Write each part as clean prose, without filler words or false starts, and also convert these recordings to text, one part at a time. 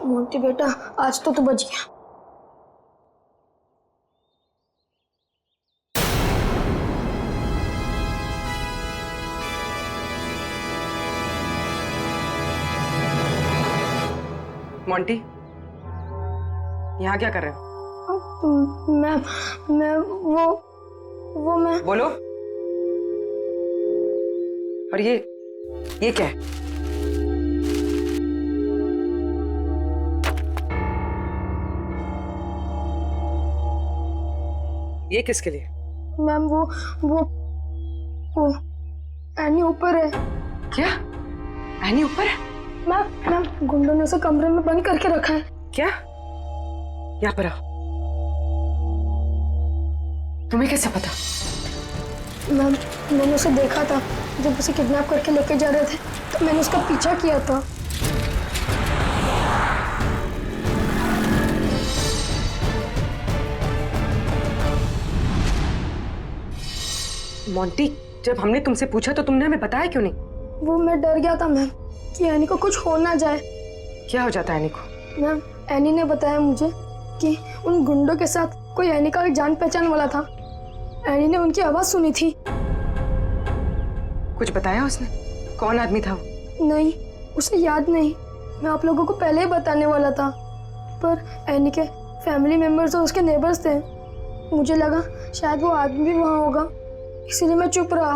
Monty बेटा, आज तो तू बच गया। मोंटी, यहाँ क्या कर रहे हो? मैं वो मैं बोलो। और ये क्या है? ये किसके लिए? मैम वो एनी ऊपर है। क्या? एनी ऊपर है? मैम गुंडों ने उसे कमरे में बंद करके रखा है। क्या? यहाँ पर आओ। तुम्हें कैसे पता? मैम मैंने उसे देखा था जब उसे किडनैप करके लेके जा रहे थे, तो मैंने उसका पीछा किया था। मोंटी, जब हमने तुमसे पूछा तो तुमने हमें बताया क्यों नहीं? वो मैं डर गया था मैम कि एनी को कुछ हो ना जाए। क्या हो जाता है एनी को? मैम एनी ने बताया मुझे कि उन गुंडों के साथ कोई एनी का जान पहचान वाला था। एनी ने उनकी आवाज सुनी थी। कुछ बताया उसने? कौन आदमी था वो? नहीं, उसे याद नहीं। मैं आप लोगों को पहले ही बताने वाला था, पर एनी के फैमिली मेंबर्स और उसके नेबर्स थे। मुझे लगा शायद वो आदमी भी वहाँ होगा, इसीलिए मैं चुप रहा।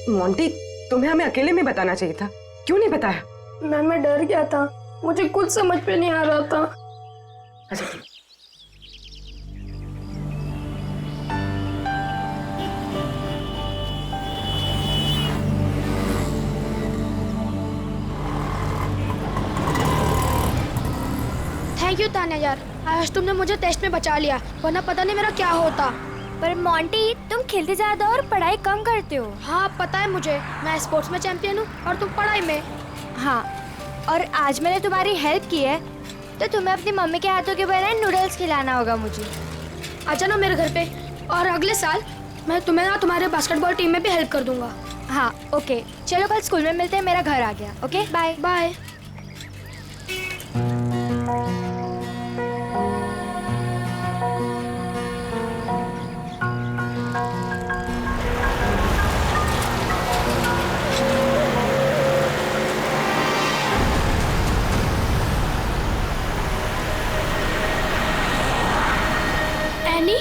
मोंटी, तुम्हें हमें अकेले में बताना चाहिए था, क्यों नहीं बताया? मैं डर गया था, मुझे कुछ समझ पे नहीं आ रहा था। अच्छा, थैंक यू तान्या यार, आज तुमने मुझे टेस्ट में बचा लिया, वरना पता नहीं मेरा क्या होता। पर मोंटी, तुम खेलते ज्यादा और पढ़ाई कम करते हो। हाँ पता है मुझे, मैं स्पोर्ट्स में चैंपियन हूँ और तुम पढ़ाई में। हाँ, और आज मैंने तुम्हारी हेल्प की है, तो तुम्हें अपनी मम्मी के हाथों के बनाए नूडल्स खिलाना होगा मुझे। आ जाना मेरे घर पे, और अगले साल मैं तुम्हें ना तुम्हारे बास्केटबॉल टीम में भी हेल्प कर दूंगा। हाँ ओके, चलो कल स्कूल में मिलते हैं, मेरा घर आ गया। Okay bye bye. एनी,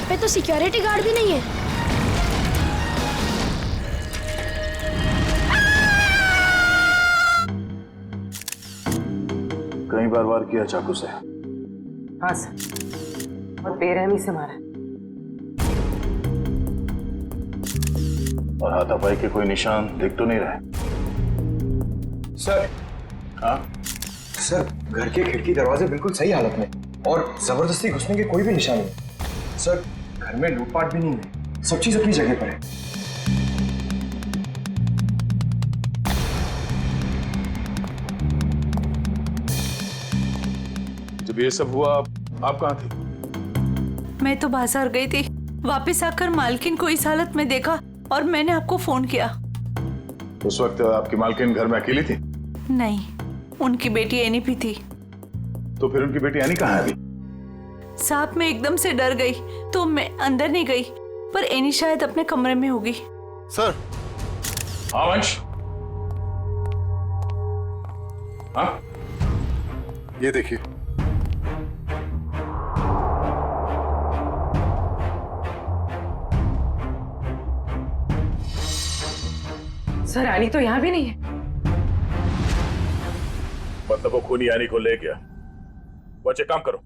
पे तो सिक्योरिटी गार्ड भी नहीं है। कई बार वार किया चाकू से। हाँ सर, और बेरहमी से मारा। और हाथापाई के कोई निशान दिख तो नहीं रहे? सर। हाँ सर, घर के खिड़की दरवाजे बिल्कुल सही हालत में और जबरदस्ती घुसने के कोई भी निशान नहीं। सर, घर में लूटपाट भी नहीं है, सब चीज अपनी जगह पर है। जब ये सब हुआ आप कहाँ थे? मैं तो बाजार गई थी, वापस आकर मालकिन को इस हालत में देखा और मैंने आपको फोन किया। उस वक्त आपकी मालकिन घर में अकेली थी? नहीं, उनकी बेटी एनी भी थी। तो फिर उनकी बेटी एनी कहाँ है अभी? साहब मैं एकदम से डर गई तो मैं अंदर नहीं गई, पर एनी शायद अपने कमरे में होगी। सर। हाँ वंश। हाँ, ये देखिए। सर, एनी तो यहाँ भी नहीं है। मतलब वो खूनी एनी को ले गया। बच्चे काम करो,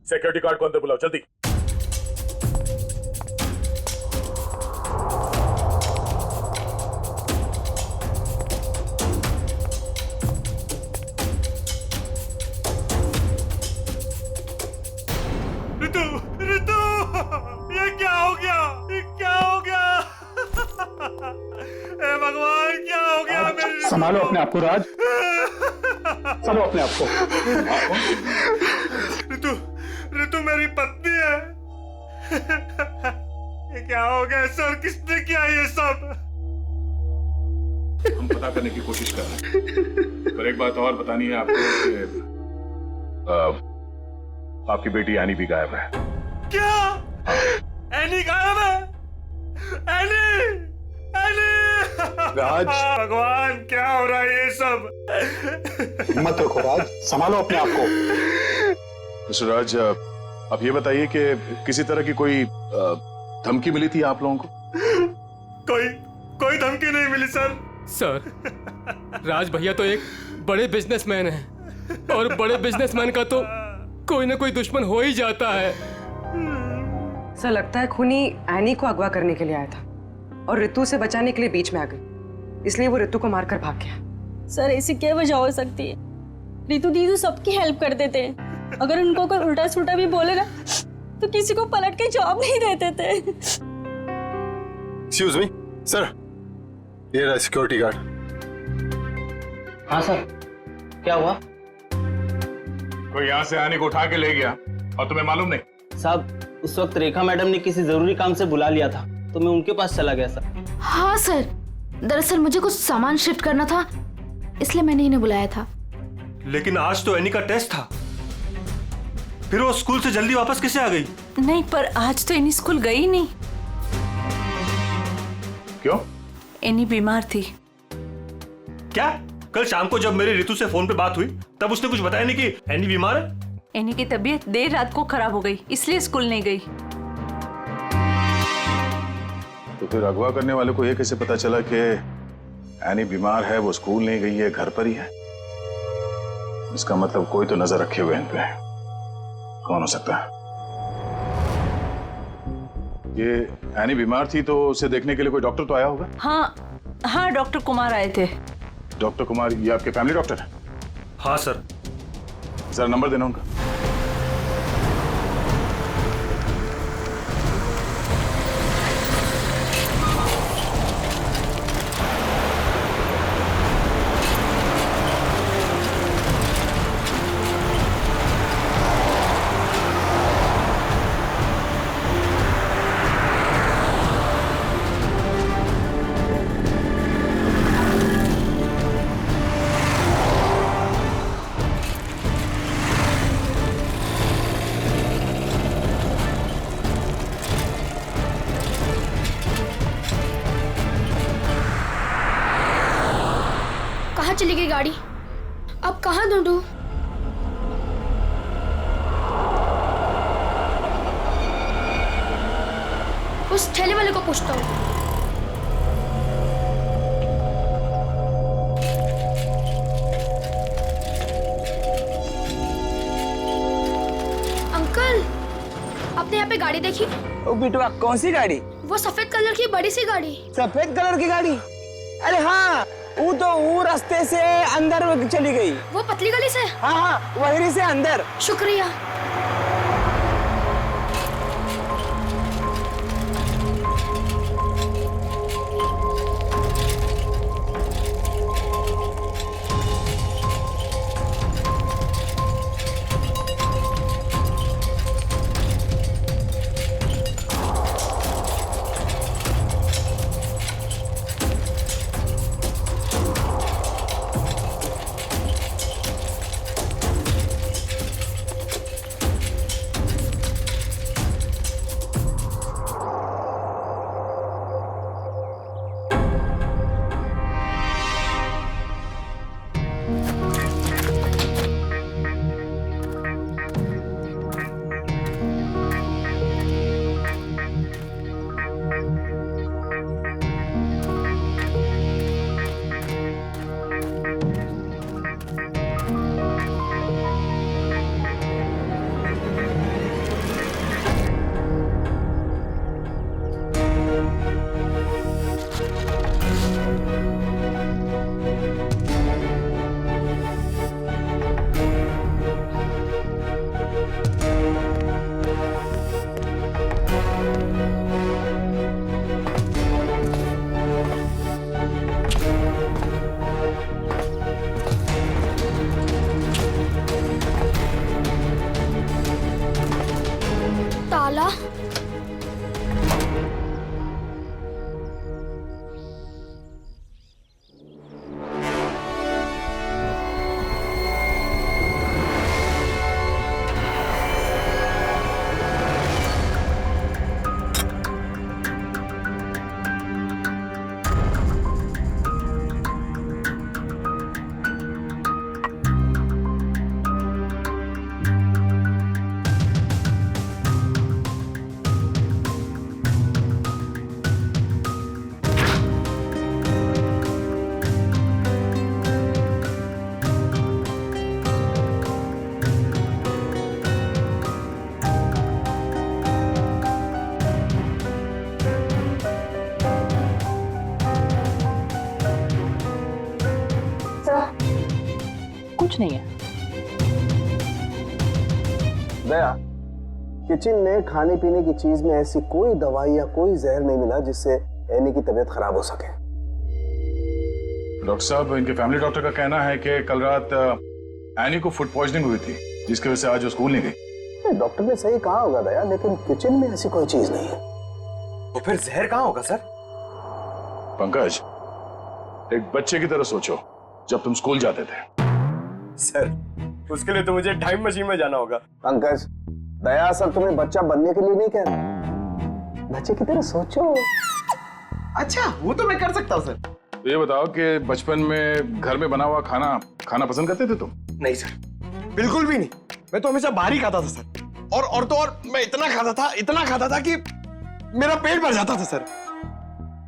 सिक्योरिटी गार्ड को अंदर बुलाओ जल्दी। रितु, रितु, संभालो अपने आप को राज, संभालो अपने आप को। ऋतु, ऋतु मेरी पत्नी है। ये क्या हो गया सर? किसने किया ये सब? हम पता करने की कोशिश कर रहे हैं, पर एक बात और बतानी है आपको कि आपकी बेटी एनी भी गायब है। क्या? एनी गायब है? Any, any! राज, भगवान क्या हो रहा है ये सब? हिम्मत रखो राज, संभालो अपने आप को। मिस्टर राज, आप ये बताइए कि किसी तरह की कोई धमकी मिली थी आप लोगों को? कोई धमकी नहीं मिली सर। सर, राज भैया तो एक बड़े बिजनेसमैन हैं और बड़े बिजनेसमैन का तो कोई ना कोई दुश्मन हो ही जाता है। सर लगता है खूनी एनी को अगवा करने के लिए आया था और ऋतु से बचाने के लिए बीच में आ गई, इसलिए वो ऋतु को मारकर भाग गया। सर ऐसी क्या वजह हो सकती है? ऋतु दीदी सबकी हेल्प कर देते हैं। अगर उनको कोई उल्टा सुल्टा भी बोले ना तो किसी को पलट के जॉब नहीं देते थे। एक्सक्यूज मी सर, ये रहा सिक्योरिटी गार्ड। हाँ सर, क्या हुआ? कोई यहाँ से एनी को उठा के ले गया और तुम्हें मालूम नहीं? साहब, उस वक्त रेखा मैडम ने किसी जरूरी काम से बुला लिया था तो मैं उनके पास चला गया सर। हाँ सर, दरअसल मुझे कुछ सामान शिफ्ट करना था, इसलिए मैंने इन्हें बुलाया था। लेकिन आज तो एनी का टेस्ट था, फिर वो स्कूल से जल्दी वापस कैसे आ गई? नहीं, पर आज तो एनी स्कूल गई नहीं। क्यों? एनी बीमार थी। क्या? कल शाम को जब मेरी ऋतु से फोन पे बात हुई तब उसने कुछ बताया नहीं कि एनी बीमार है? एनी की तबीयत देर रात को खराब हो गई, इसलिए स्कूल नहीं गई। तो फिर अगवा करने वाले को ये कैसे पता चला कि एनी बीमार है, वो स्कूल नहीं गई है, घर पर ही है? इसका मतलब कोई तो नजर रखे हुए इन पे। कौन हो सकता है? ये एनी बीमार थी तो उसे देखने के लिए कोई डॉक्टर तो आया होगा? हाँ, डॉक्टर कुमार आए थे। डॉक्टर कुमार, ये आपके फैमिली डॉक्टर है? हाँ सर। जरा नंबर देना उनका। कहाँ चली गई गाड़ी? अब कहाँ ढूंढूं? उस ठेले वाले को पूछता हूँ। अंकल, आपने यहाँ पे गाड़ी देखी? ओ बिटवा, कौन सी गाड़ी? वो सफेद कलर की बड़ी सी गाड़ी। सफेद कलर की गाड़ी? अरे हाँ, वो रास्ते से अंदर चली गई। वो पतली गली से? हाँ, वहीं से अंदर। शुक्रिया। कुछ नहीं है। दया, किचन में खाने पीने की चीज में ऐसी कोई दवाई या कोई जहर नहीं मिला जिससे एनी की तबीयत खराब हो सके। डॉक्टर साहब, इनके फैमिली डॉक्टर का कहना है कि कल रात एनी को फूड पॉइजनिंग हुई थी, जिसकी वजह से आज वो स्कूल नहीं गई। डॉक्टर ने सही कहा होगा दया, लेकिन किचन में ऐसी कोई चीज नहीं है। तो फिर जहर कहाँ होगा सर? पंकज, एक बच्चे की तरह सोचो, जब तुम स्कूल जाते थे। सर, उसके लिए तो मुझे टाइम मशीन में जाना होगा। पंकज, दया सर तुम्हें बच्चा बनने के लिए नहीं कह रहा, बच्चे की तरह सोचो। अच्छा, वो तो मैं कर सकता हूँ सर। ये बताओ कि बचपन में घर में बना हुआ खाना खाना पसंद करते थे तुम? नहीं सर, बिल्कुल भी नहीं। मैं तो हमेशा बाहर ही खाता था सर। और तो और मैं इतना खाता था कि मेरा पेट भर जाता था सर।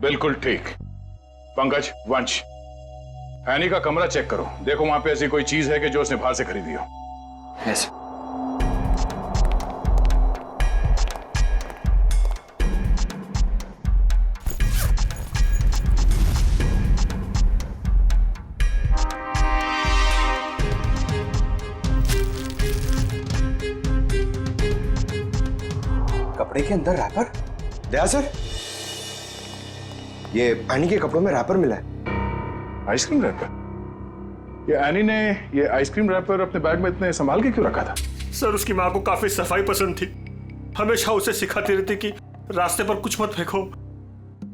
बिल्कुल ठीक। पंकज, वंश, एनी का कमरा चेक करो, देखो वहां पे ऐसी कोई चीज है कि जो उसने बाहर से खरीदी हो। यस। कपड़े के अंदर रैपर? दया सर, ये एनी के कपड़ों में रैपर मिला है। Ice cream wrapper? ये एनी ने ये आइसक्रीम रैपर अपने बैग में इतने संभाल के क्यों रखा था? सर, उसकी माँ को काफी सफाई पसंद थी। हमेशा उसे सिखाती रहती कि रास्ते पर कुछ मत फेंको,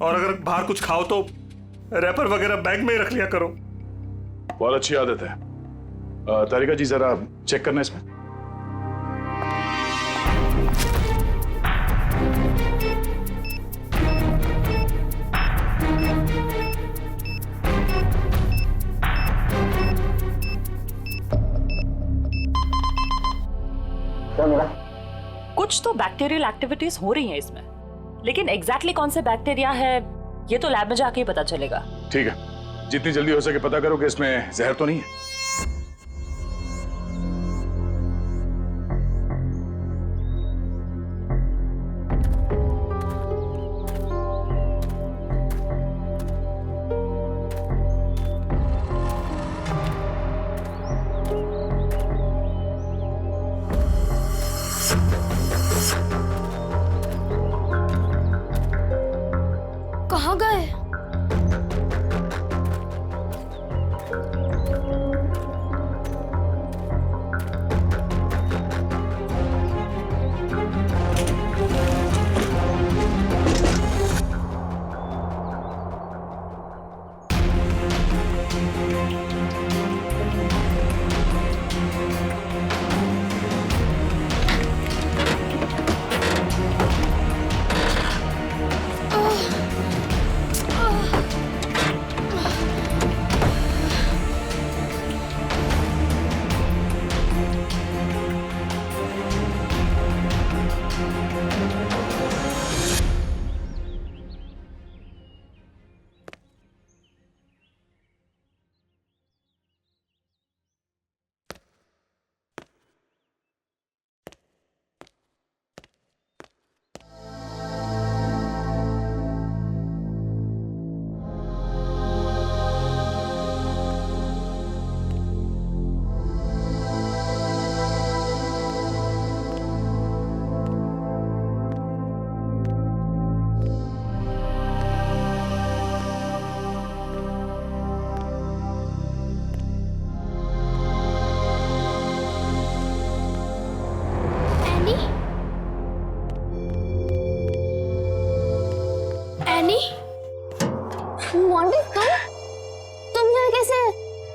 और अगर बाहर कुछ खाओ तो रैपर वगैरह बैग में ही रख लिया करो। बहुत अच्छी आदत है। तारिका जी, जरा चेक करना इसमें। कुछ तो बैक्टीरियल एक्टिविटीज हो रही हैं इसमें, लेकिन एग्जैक्टली कौन से बैक्टीरिया है ये तो लैब में जाके ही पता चलेगा। ठीक है, जितनी जल्दी हो सके पता करो कि इसमें जहर तो नहीं है। कहाँ गए?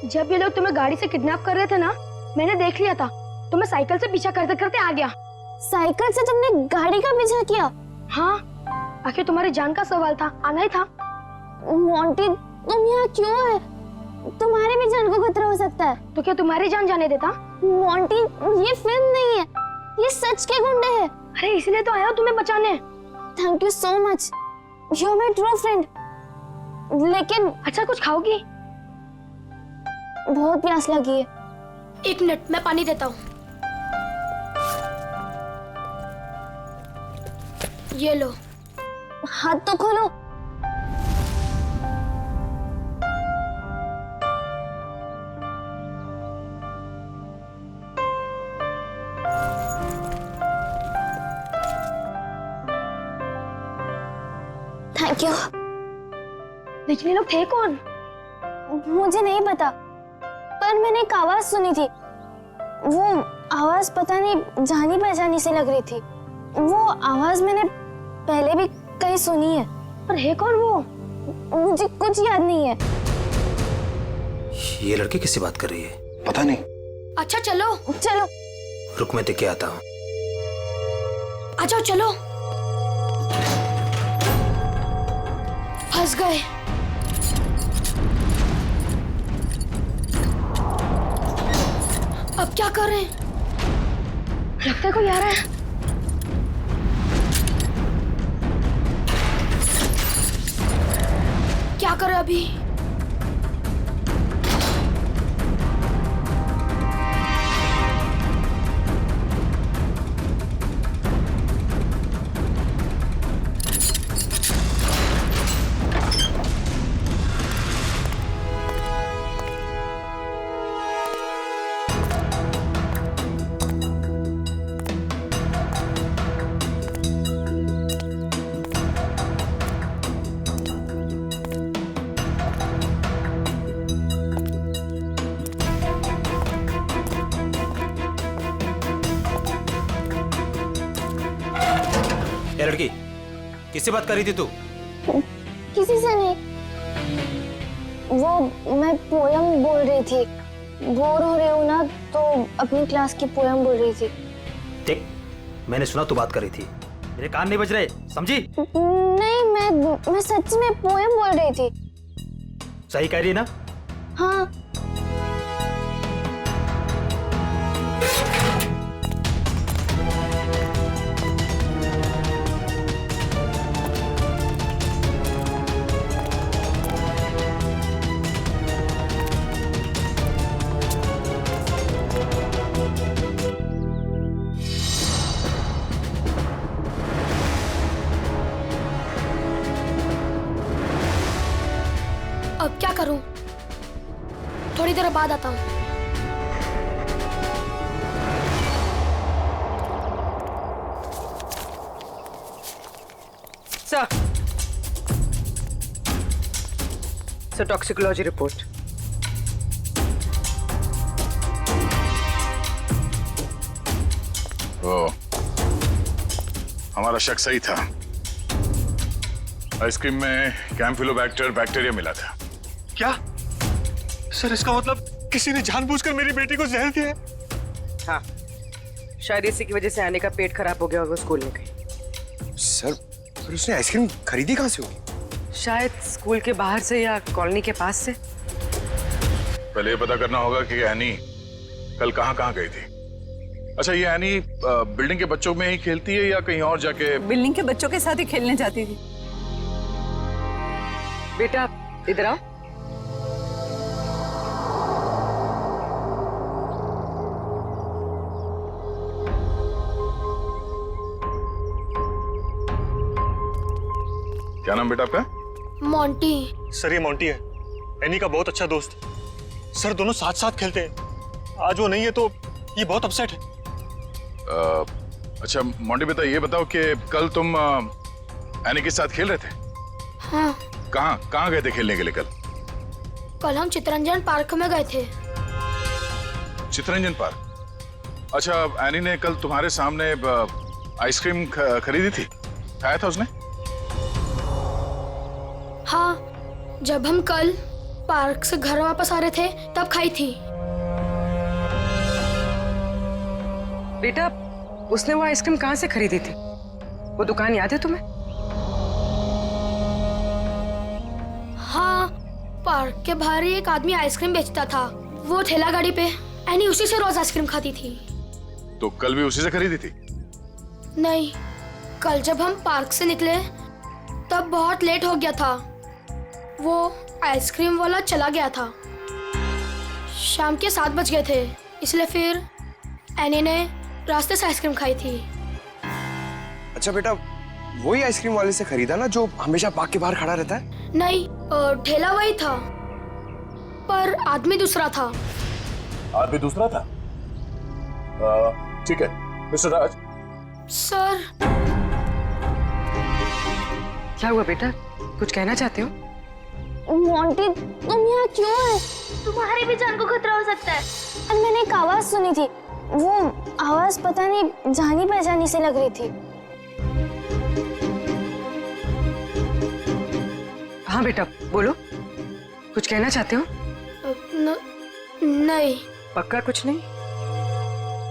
जब ये लोग तुम्हें गाड़ी से किडनैप कर रहे थे ना, मैंने देख लिया था। तो मैं साइकिल से पीछा करते करते आ गया। साइकिल से तुमने गाड़ी का पीछा किया? हाँ, आखिर तुम्हारी जान का सवाल था, आना ही था। मोंटी, तुम यहाँ क्यों है? तुम्हारी भी जान को खतरा हो सकता है। तो क्या तुम्हारी जान जाने देता? मोंटी, ये फिल्म नहीं है, ये सच के गुंडे हैं। अरे इसलिए तो आया हूँ तुम्हें बचाने। Thank you so much, you are my true friend. लेकिन अच्छा, कुछ खाओगी? बहुत प्यास लगी है। एक मिनट, मैं पानी देता हूँ। ये लो। हाथ तो खोलो। Thank you. लेकिन ये लोग थे कौन? मुझे नहीं पता, पर मैंने एक आवाज सुनी थी। वो आवाज पता नहीं जानी पहचानी से लग रही थी। वो आवाज मैंने पहले भी कहीं सुनी है, पर है कौन वो? मुझे कुछ याद नहीं है। ये लड़की किससे बात कर रही है? पता नहीं। अच्छा चलो चलो। रुक मैं देख के आता हूँ। आ जाओ चलो। फंस गए। अब क्या करें? लगता है कोई आ रहा है। क्या करें अभी? ये लड़की किससे बात कर रही थी तू? किसी से नहीं। वो मैं पोयम बोल रही थी। बोर हो रही हूँ ना, तो अपनी क्लास की पोयम बोल रही थी। देख, मैंने सुना तू बात कर रही थी, मेरे कान नहीं बज रहे, समझी? नहीं, मैं सच में पोयम बोल रही थी। सही कह रही है ना? हाँ। अब क्या करूं? थोड़ी देर बाद आता हूं। Sir toxicology report. ओ, हमारा शक सही था। आइसक्रीम में कैम्फिलोबैक्टर बैक्टीरिया मिला था। क्या सर, इसका मतलब किसी ने जानबूझकर मेरी बेटी को जहर दिया है? हाँ, शायद इसी की वजह से आने का पेट खराब हो गया और वो स्कूल में गई। सर, फिर उसने आइसक्रीम खरीदी कहाँ से होगी? शायद स्कूल के बाहर से या कॉलोनी के पास से। पहले ये पता करना होगा कि एनी कल कहाँ गई थी। अच्छा, ये एनी बिल्डिंग के बच्चों में ही खेलती है या कहीं और जाके? बिल्डिंग के बच्चों के साथ ही खेलने जाती थी। बेटा इधर आओ। क्या नाम बेटा आपका? मोंटी। सर, ये मोंटी है, एनी का बहुत अच्छा दोस्त। सर, दोनों साथ साथ खेलते हैं। आज वो नहीं है तो ये बहुत अपसेट है। अच्छा मोंटी बेटा, ये बताओ कि कल तुम एनी के साथ खेल रहे थे? हाँ। कहाँ गए थे खेलने के लिए कल? कल हम चितरंजन पार्क में गए थे। चितरंजन पार्क? अच्छा, एनी ने कल तुम्हारे सामने आइसक्रीम खरीदी थी, खाया था उसने? हाँ, जब हम कल पार्क से घर वापस आ रहे थे तब खाई थी। बेटा, उसने वो आइसक्रीम कहाँ से खरीदी थी? वो दुकान याद है तुम्हें? हाँ, पार्क के बाहर ही एक आदमी आइसक्रीम बेचता था। वो ठेला गाड़ी पे एनी उसी से रोज आइसक्रीम खाती थी। तो कल भी उसी से खरीदी थी? नहीं, कल जब हम पार्क से निकले तब बहुत लेट हो गया था। वो आइसक्रीम वाला चला गया था। शाम के 7 बज गए थे, इसलिए फिर एनी ने रास्ते से आइसक्रीम खाई थी। अच्छा बेटा, वही आइसक्रीम वाले से खरीदा ना जो हमेशा पार्क के बाहर खड़ा रहता है? नहीं, ठेला वही था पर आदमी दूसरा था। आदमी दूसरा था? ठीक है मिस्टर राज। सर, क्या हुआ बेटा, कुछ कहना चाहते हो? मोंटी तुम यहाँ क्यों है? तुम्हारी भी जान को खतरा हो सकता है। और मैंने एक आवाज सुनी थी, वो आवाज पता नहीं जानी पहचानी से लग रही थी। हाँ बेटा बोलो, कुछ कहना चाहते हो? नहीं। पक्का कुछ नहीं?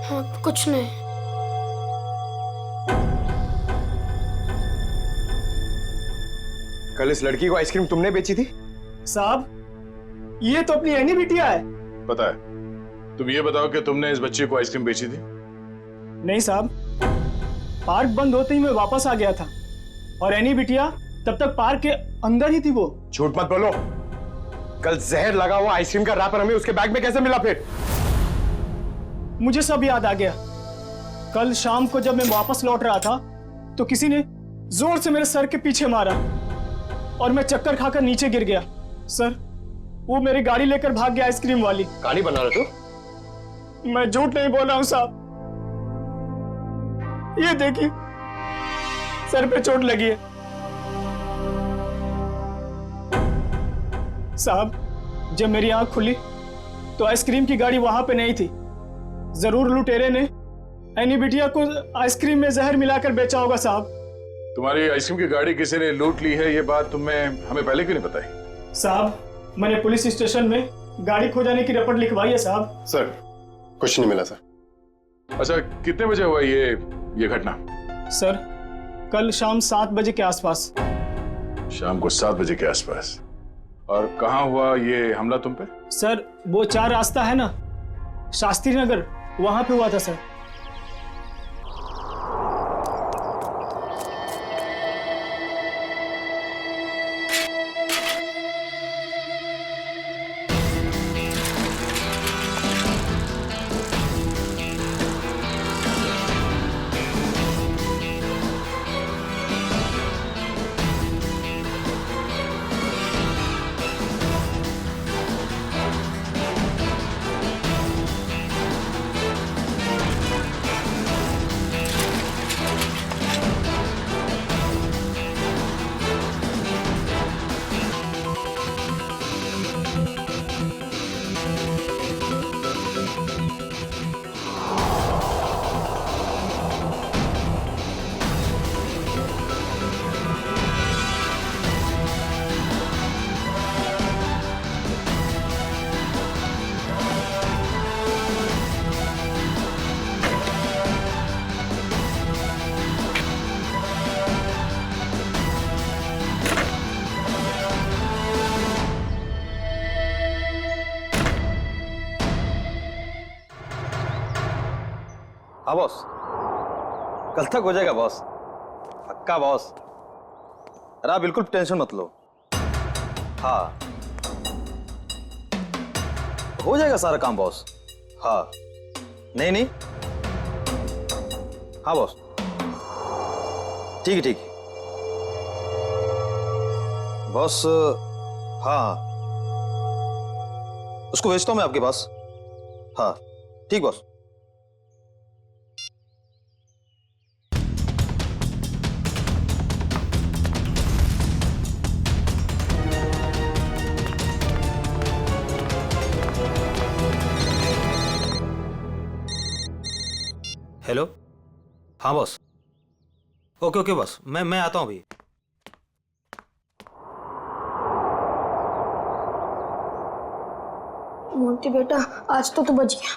हाँ, कुछ नहीं। कल इस लड़की को आइसक्रीम तुमने बेची थी? साहब, ये तो अपनी एनी बिटिया है। पता है। तुम ये बताओ कि तुमने इस बच्चे को आइसक्रीम बेची थी? नहीं साहब, पार्क बंद होते ही मैं वापस आ गया था और एनी बिटिया तब तक पार्क के अंदर ही थी। वो झूठ मत बोलो। कल जहर लगा हुआ आइसक्रीम का रैपर हमें उसके बैग में कैसे मिला फिर? मुझे सब याद आ गया। कल शाम को जब मैं वापस लौट रहा था तो किसी ने जोर से मेरे सर के पीछे मारा और मैं चक्कर खाकर नीचे गिर गया। सर, वो मेरी गाड़ी लेकर भाग गया, आइसक्रीम वाली। कहानी बना रहे तू? मैं झूठ नहीं बोल रहा हूं साहब। ये देखिए, सर पे चोट लगी है। साहब, जब मेरी आंख खुली तो आइसक्रीम की गाड़ी वहां पे नहीं थी। जरूर लुटेरे ने एनी बिटिया को आइसक्रीम में जहर मिलाकर बेचा होगा साहब। तुम्हारी आइसक्रीम की गाड़ी किसी ने लूट ली है, ये बात तुमने हमें पहले क्यों नहीं बताई? साहब, मैंने पुलिस स्टेशन में गाड़ी खो जाने की रिपोर्ट लिखवाई है साहब। सर, कुछ नहीं मिला सर। अच्छा, कितने बजे हुआ ये घटना? सर, कल शाम 7 बजे के आसपास। शाम को 7 बजे के आसपास। और कहाँ हुआ ये हमला तुम पे? सर, वो 4 रास्ता है ना, शास्त्री नगर, वहां पे हुआ था सर। हाँ बॉस, कल तक हो जाएगा बॉस, पक्का बॉस। अरे आप बिल्कुल टेंशन मत लो। हाँ, हो जाएगा सारा काम बॉस। हाँ, नहीं नहीं, हाँ बॉस, ठीक है ठीक है बॉस। हाँ, उसको भेजता हूँ मैं आपके पास। हाँ ठीक बॉस। हेलो, हाँ बॉस। ओके ओके बॉस, मैं आता हूँ अभी। मोंटी बेटा, आज तो तू बच गया।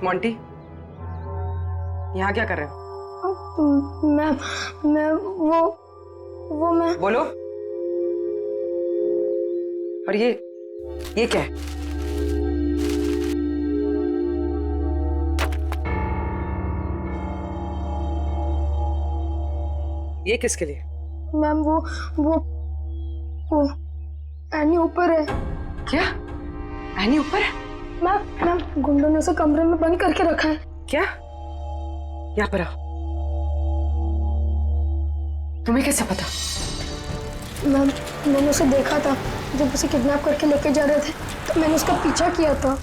मोंटी, यहाँ क्या कर रहे हो? मैं वो मैं बोलो। और ये क्या है? ये किसके लिए? मैम, वो एनी ऊपर है। क्या? एनी ऊपर है? मैम, गुंडों ने उसे कमरे में बंद करके रखा है। क्या? यहाँ पर आओ। तुम्हें कैसे पता? मैम, मैंने उसे देखा था जब उसे किडनैप करके लेके जा रहे थे, तो मैंने उसका पीछा किया था।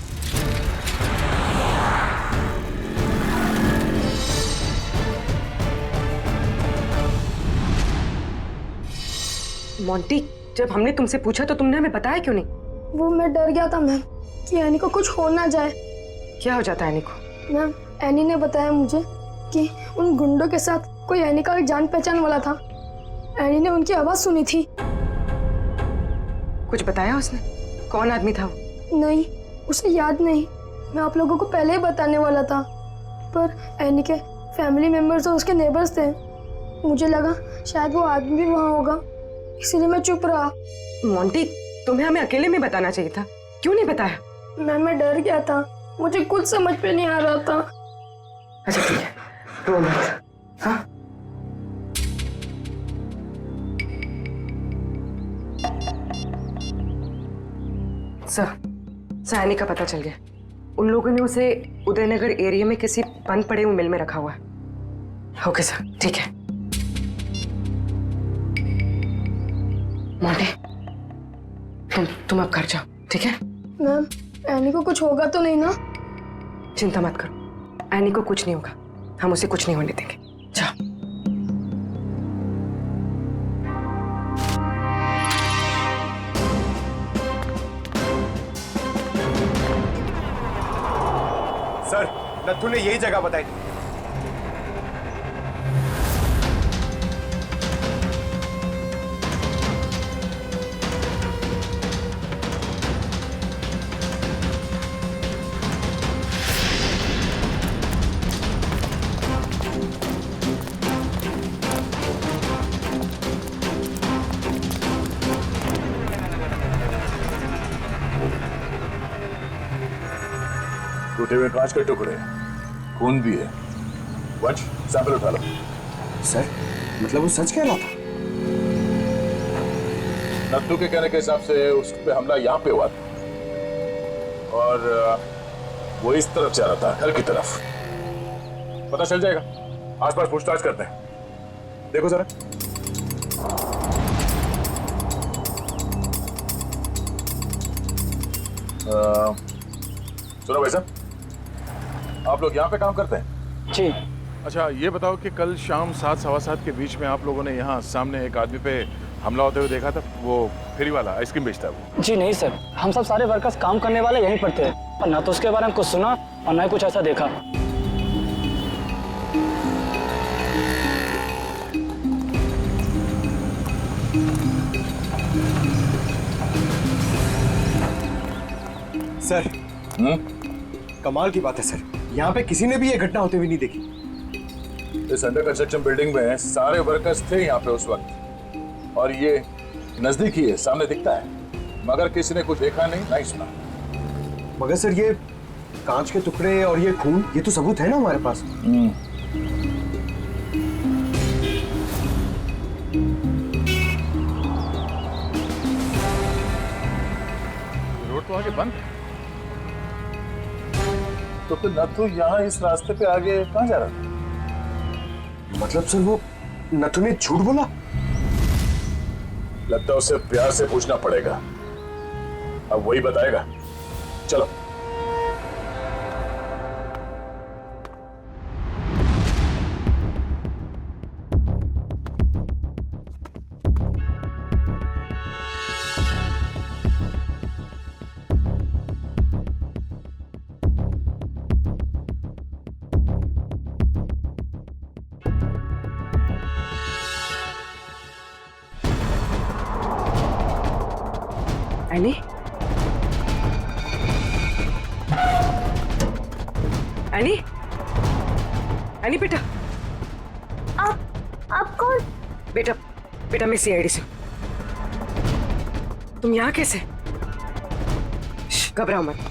मोंटी, जब हमने तुमसे पूछा तो तुमने हमें बताया क्यों नहीं? वो मैं डर गया था मैम कि एनी को कुछ हो ना जाए। क्या हो जाता है एनी को? मैम, एनी ने बताया मुझे कि उन गुंडों के साथ कोई एनी का एक जान पहचान वाला था। एनी ने उनकी आवाज सुनी थी। कुछ बताया उसने? कौन आदमी था वो? नहीं, उसे याद नहीं। मैं आप लोगों को पहले ही बताने वाला था, पर एनी के फैमिली मेंबर्स और उसके नेबर्स थे। मुझे लगा शायद वो आदमी भी वहाँ होगा, इसीलिए मैं चुप रहा। मोंटी, तुम्हें हमें अकेले में बताना चाहिए था, क्यों नहीं बताया? मैं डर गया था, मुझे कुछ समझ पे नहीं आ रहा था। अच्छा ठीक है, रो मत। हाँ, सर एनी का पता चल गया। उन लोगों ने उसे उदयनगर एरिया में किसी बंद पड़े हुए मिल में रखा हुआ है। ओके सर, ठीक है। मोंटी, तुम अब घर जाओ, ठीक है? मैम, एनी को कुछ होगा तो नहीं ना? चिंता मत करो, एनी को कुछ नहीं होगा, हम उसे कुछ नहीं होने देंगे। जाओ। सर, नत्थू ने यही जगह बताई थी। टूटे हुए कांच के टुकड़े, खून भी है। वंश, सैंपल उठा लो। सर, मतलब वो सच कह रहा था? नत्थू के कहने के हिसाब से उस पे हमला यहाँ पे हुआ था और वो इस तरफ जा रहा था, घर की तरफ। पता चल जाएगा, आसपास पूछताछ करते हैं। देखो जरा। सुनो भाई साहब, आप लोग यहाँ पे काम करते हैं? जी। अच्छा, ये बताओ कि कल शाम 7 सवा 7 के बीच में आप लोगों ने यहाँ सामने एक आदमी पे हमला होते हुए देखा था? वो फेरी वाला आइसक्रीम बेचता है वो। जी नहीं सर, हम सब सारे वर्कर्स काम करने वाले यहीं पर थे और ना तो उसके बारे में कुछ सुना और ना ही कुछ ऐसा देखा। सर, कमाल की बात है सर, यहाँ पे किसी ने भी ये घटना होते हुए नहीं देखी। इस अंडर कंस्ट्रक्शन बिल्डिंग में सारे वर्कर्स थे यहाँ पे उस वक्त, और ये नजदीक ही है, सामने दिखता है, मगर किसी ने कुछ देखा नहीं, नहीं सुना। मगर सर, ये कांच के टुकड़े और ये खून, ये तो सबूत है ना हमारे पास। रोड तो आगे बंद है, तो फिर नत्थू यहाँ इस रास्ते पे आगे कहाँ जा रहा था? मतलब सर, वो नत्थू ने झूठ बोला? लगता है उसे प्यार से पूछना पड़ेगा, अब वही बताएगा। चलो। एनी, एनी, एनी बेटा। आप कौन? बेटा, बेटा मैं सीआईडी से हूं। तुम यहाँ कैसे? घबराओ मत।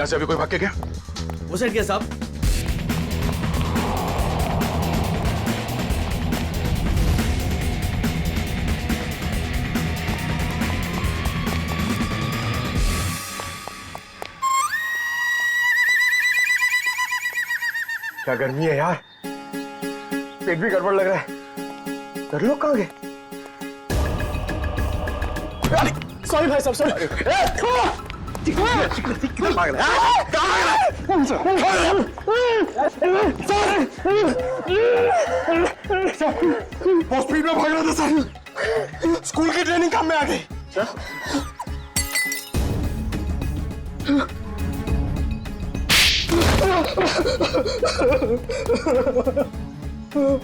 से अभी कोई भाग के गया? वो साइड क्या साहब? क्या गर्मी है यार, पेट भी गड़बड़ लग रहा है। घर लोग कहाँ गए? सॉरी भाई साहब, सॉरी। बहुत स्पीड में भाग रहा था सर, स्कूल की ट्रेनिंग काम में आ गई।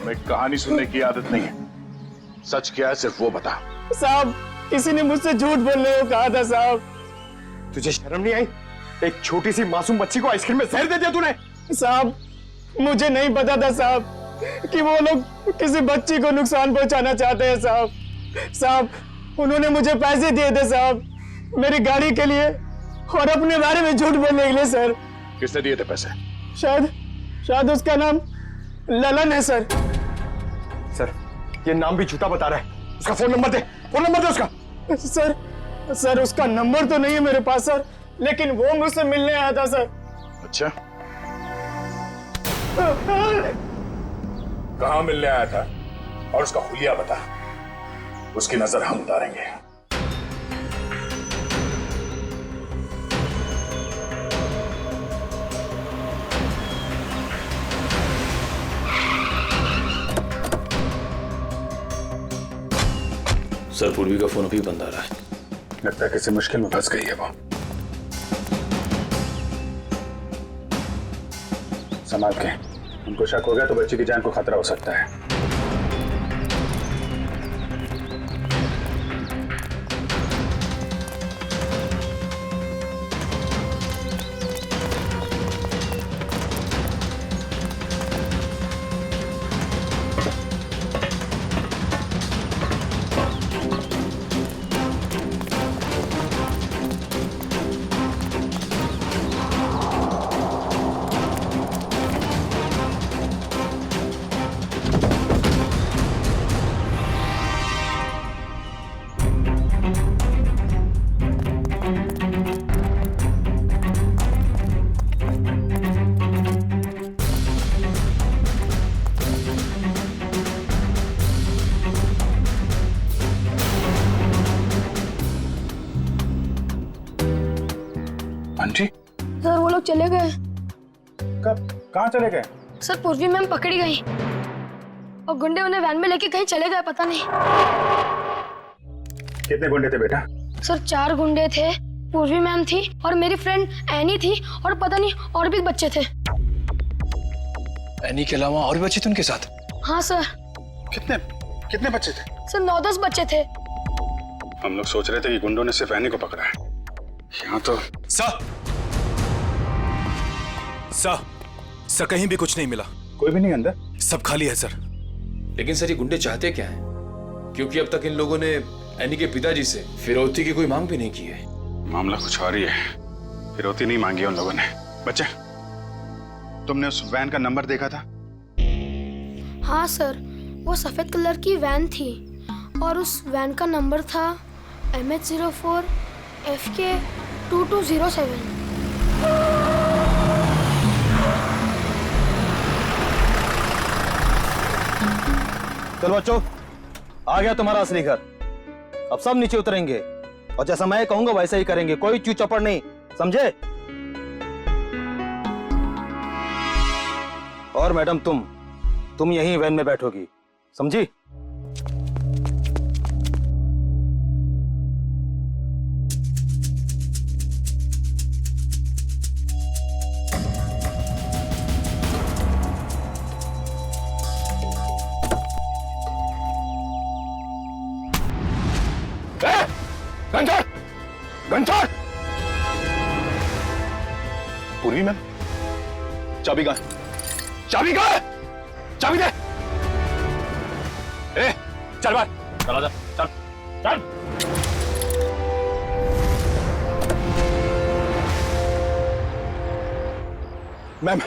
मैं कहानी सुनने की आदत नहीं है, सच क्या है सिर्फ वो बता। साहब, किसी ने मुझसे झूठ बोलने को कहा था साहब। तुझे शर्म नहीं आई? एक छोटी सी मासूम बच्ची को आइसक्रीम में जहर दे दिया तूने। साहब, मुझे नहीं पता था साहब कि वो लोग किसी बच्ची को नुकसान पहुंचाना चाहते हैं साहब। साहब, उन्होंने मुझे पैसे दिए थे साहब, मेरी गाड़ी के लिए और अपने बारे में झूठ बोलने के लिए सर। किसने दिए थे पैसे? शायद उसका नाम ललन है सर। सर, ये नाम भी झूठा बता रहा है। उसका फोन नंबर दे, फोन नंबर दे उसका। सर उसका नंबर तो नहीं है मेरे पास सर, लेकिन वो मुझसे मिलने आया था सर। अच्छा, कहाँ मिलने आया था और उसका हुलिया बता, उसकी नजर हम उतारेंगे। सर, पूर्वी का फोन अभी बंद आ रहा है। लगता है किसी मुश्किल में फंस गई है वो। संभाल के, उनको शक हो गया तो बच्ची की जान को खतरा हो सकता है। आंटी, सर वो लोग चले गए। कब? कहाँ चले गए? सर पूर्वी मैम पकड़ी गई और गुंडे उन्हें वैन में लेके कहीं चले गए, पता नहीं। कितने गुंडे थे बेटा? सर 4 गुंडे थे, पूर्वी मैम थी और मेरी फ्रेंड एनी थी और पता नहीं और भी बच्चे थे। एनी के अलावा और भी बच्चे थे उनके साथ? हाँ सर। कितने बच्चे थे? सर 9-10 बच्चे थे। हम लोग सोच रहे थे कि गुंडों ने सिर्फ एनी को पकड़ा है, यहाँ तो। सर कहीं भी कुछ नहीं मिला। कोई भी नहीं अंदर? सब खाली है सर। लेकिन सर, ये गुंडे चाहते क्या हैं? क्योंकि अब तक इन लोगों ने एनी के पिताजी से फिरौती की कोई मांग भी नहीं की है। मामला कुछ और ही है, फिरौती नहीं मांगी उन लोगों ने। बच्चे, तुमने उस वैन का नंबर देखा था? हाँ सर, वो सफेद कलर की वैन थी और उस वैन का नंबर था MH04 FK 2207। चलो बच्चों, आ गया तुम्हारा असली घर। अब सब नीचे उतरेंगे और जैसा मैं कहूंगा वैसा ही करेंगे, कोई चू चपड़ नहीं, समझे? और मैडम, तुम यहीं वैन में बैठोगी, समझी? घंटा! पूर्वी मैम, चाबी कहाँ है? चाबी कहाँ है? चाबी दे! चल बाहर, चला जा, चल, चल। मैम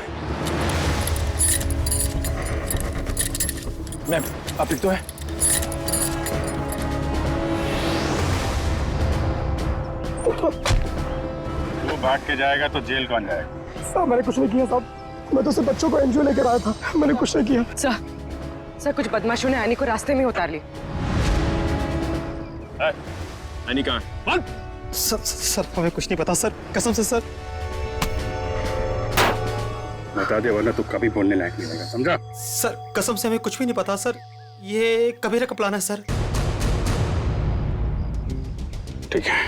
मैम आप ठीक तो है? तू भाग के जाएगा तो जेल कौन जाएगा? साहब मैंने कुछ नहीं किया साहब, मैं तो सिर्फ बच्चों को एनजीओ लेकर आया था, मैंने कुछ नहीं किया। सर कुछ बदमाशों ने एनी को रास्ते में उतार ली। एनी कहाँ है? सर हमें कुछ नहीं पता सर, कसम से सर। बता दे वरना तू कभी बोलने लायक नहीं रहेगा, समझा? सर कसम से हमें कुछ भी नहीं पता सर, ये कबीरा का प्लान है सर। ठीक है,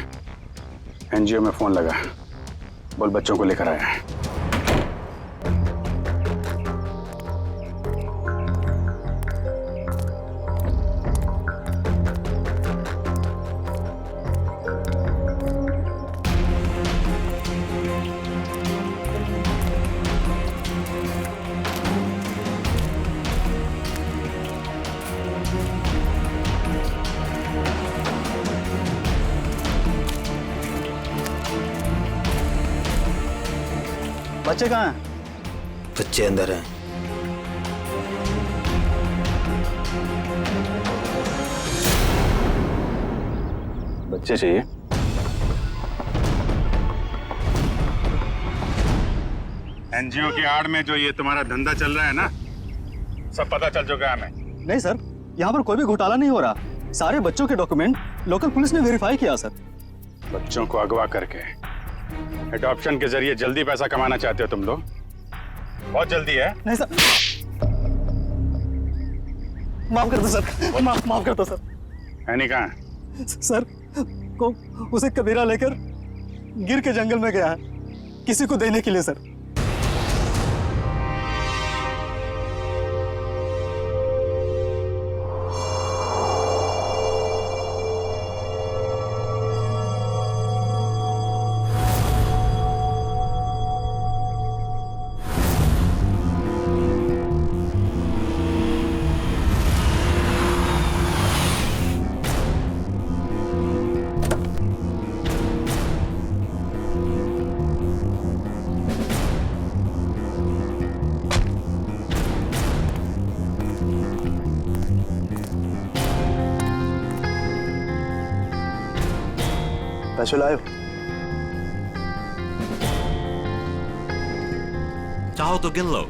एनजीओ में फोन लगा, बोल बच्चों को लेकर आया है। बच्चे कहाँ हैं? बच्चे अंदर हैं। बच्चे चाहिए? एनजीओ की आड़ में जो ये तुम्हारा धंधा चल रहा है ना, सब पता चल चुका है हमें। नहीं सर, यहाँ पर कोई भी घोटाला नहीं हो रहा, सारे बच्चों के डॉक्यूमेंट लोकल पुलिस ने वेरीफाई किया सर। बच्चों को अगवा करके एडॉप्शन के जरिए जल्दी पैसा कमाना चाहते हो तुम लोग? बहुत जल्दी है। नहीं सर, माफ कर दो सर, माफ कर दो सर। एनी कहाँ है? सर को उसे कबीरा लेकर गिर के जंगल में गया है किसी को देने के लिए सर। पैसे लाए हो? चाहो तो गिन लो,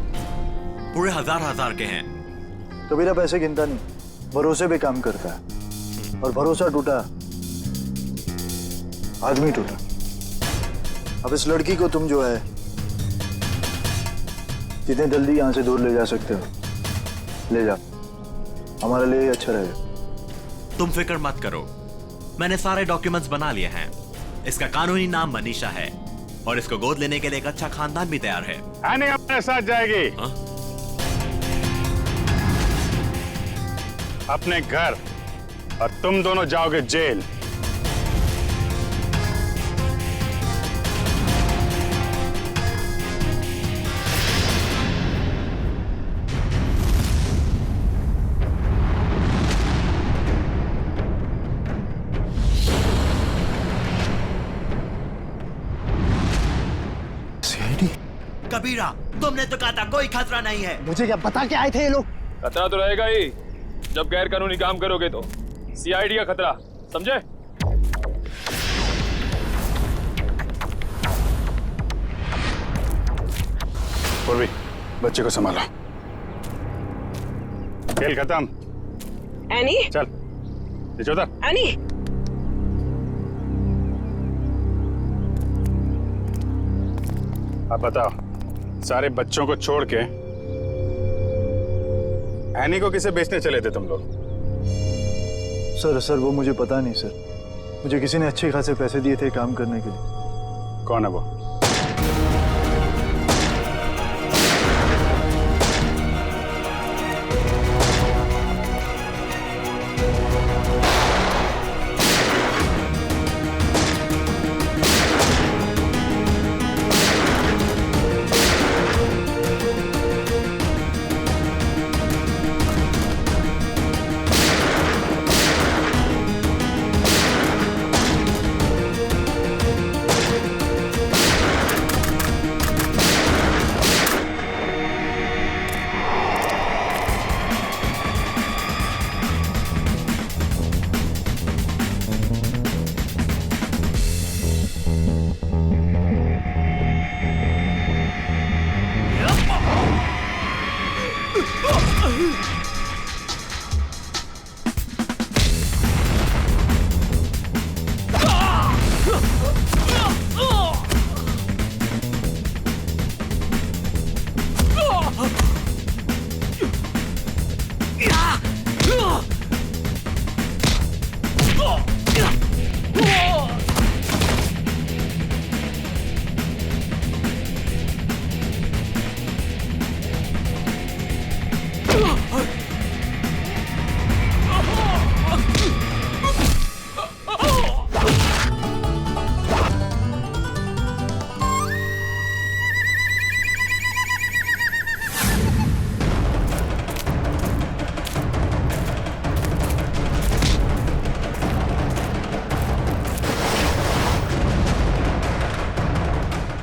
पूरे हजार के हैं। कबीरा पैसे गिनता नहीं, भरोसे पे काम करता है, और भरोसा टूटा आदमी टूटा। अब इस लड़की को तुम जो है जितने जल्दी यहाँ से दूर ले जा सकते हो ले जाओ, हमारे लिए ही अच्छा रहेगा। तुम फिक्र मत करो, मैंने सारे डॉक्यूमेंट्स बना लिए हैं। इसका कानूनी नाम मनीषा है और इसको गोद लेने के लिए एक अच्छा खानदान भी तैयार है। एनी अपने साथ जाएगी। हा? अपने घर, और तुम दोनों जाओगे जेल। कबीरा, तुमने तो कहा था कोई खतरा नहीं है। मुझे क्या बता के आए थे ये लोग? खतरा तो रहेगा ही जब गैर कानूनी काम करोगे तो। सीआईडी का खतरा, समझे? पूर्वी, बच्चे को संभालो। खेल खत्म। एनी, चल नीचे उतर। एनी, अब बताओ, सारे बच्चों को छोड़ के एनी को किसे बेचने चले थे तुम लोग? सर वो मुझे पता नहीं सर, मुझे किसी ने अच्छे खासे पैसे दिए थे काम करने के लिए। कौन है वो?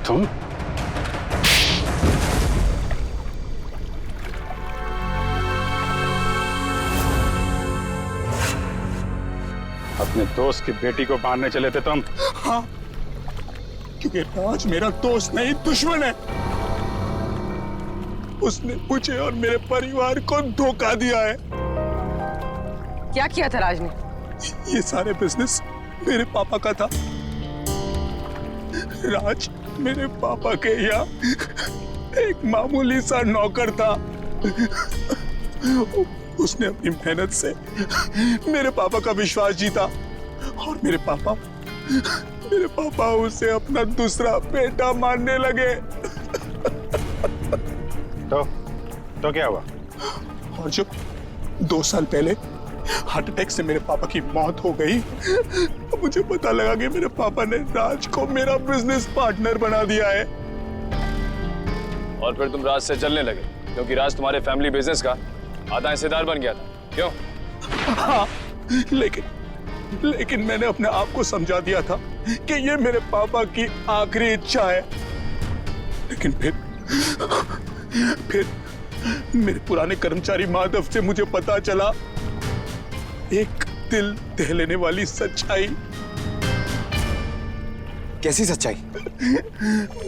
तुम अपने दोस्त की बेटी को मारने चले थे तुम? हाँ, क्योंकि राज मेरा दोस्त नहीं दुश्मन है। उसने मुझे और मेरे परिवार को धोखा दिया है। क्या किया था राज ने? ये सारे बिजनेस मेरे पापा का था। राज मेरे पापा के यहाँ एक मामूली सा नौकर था। उसने अपनी मेहनत से मेरे पापा का विश्वास जीता और मेरे पापा उसे अपना दूसरा बेटा मानने लगे। तो क्या हुआ? और जब 2 साल पहले हार्ट अटैक से मेरे पापा की मौत हो गई तो मुझे पता लगा कि मेरे पापा ने राज को मेरा बिजनेस पार्टनर बना दिया है। और फिर तुम राज से चलने लगे क्योंकि राज तुम्हारे फैमिली बिजनेस का आधा हिस्सेदार बन गया था, क्यों? हाँ, लेकिन मैंने अपने आप को समझा दिया था कि ये मेरे पापा की आखिरी इच्छा है। लेकिन फिर मेरे पुराने कर्मचारी माधव से मुझे पता चला एक दिल दह लेने वाली सच्चाई। कैसी सच्चाई?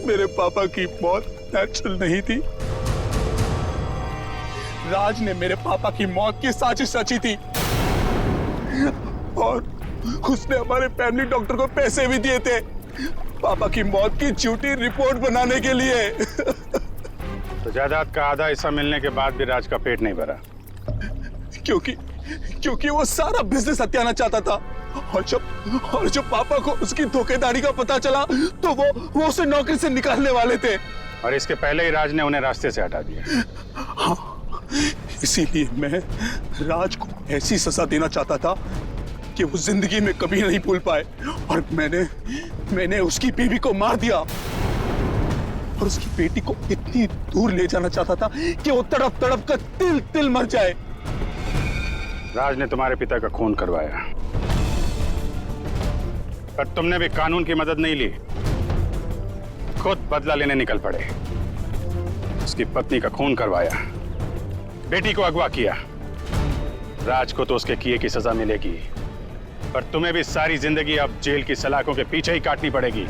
मेरे पापा की मौत नेचुरल नहीं थी। राज ने मेरे पापा की मौत की साजिश रची थी और उसने हमारे फैमिली डॉक्टर को पैसे भी दिए थे पापा की मौत की झूठी रिपोर्ट बनाने के लिए। तो जायदाद का आधा हिस्सा मिलने के बाद भी राज का पेट नहीं भरा? क्योंकि वो सारा बिजनेस हत्याना चाहता था और जब पापा को उसकी धोखेधड़ी का पता चला तो वो उसे नौकरी से निकालने वाले थे। और इसके पहले ही राज ने उन्हें रास्ते से हटा दिया। हाँ, इसीलिए मैं राज को ऐसी सजा देना चाहता था कि वो जिंदगी में कभी नहीं भूल पाए। और मैंने उसकी बीवी को मार दिया और उसकी बेटी को इतनी दूर ले जाना चाहता था कि वो तड़प तड़प कर तिल तिल मर जाए। राज ने तुम्हारे पिता का खून करवाया, पर तुमने भी कानून की मदद नहीं ली, खुद बदला लेने निकल पड़े। उसकी पत्नी का खून करवाया, बेटी को अगवा किया। राज को तो उसके किए की सजा मिलेगी, पर तुम्हें भी सारी जिंदगी अब जेल की सलाखों के पीछे ही काटनी पड़ेगी।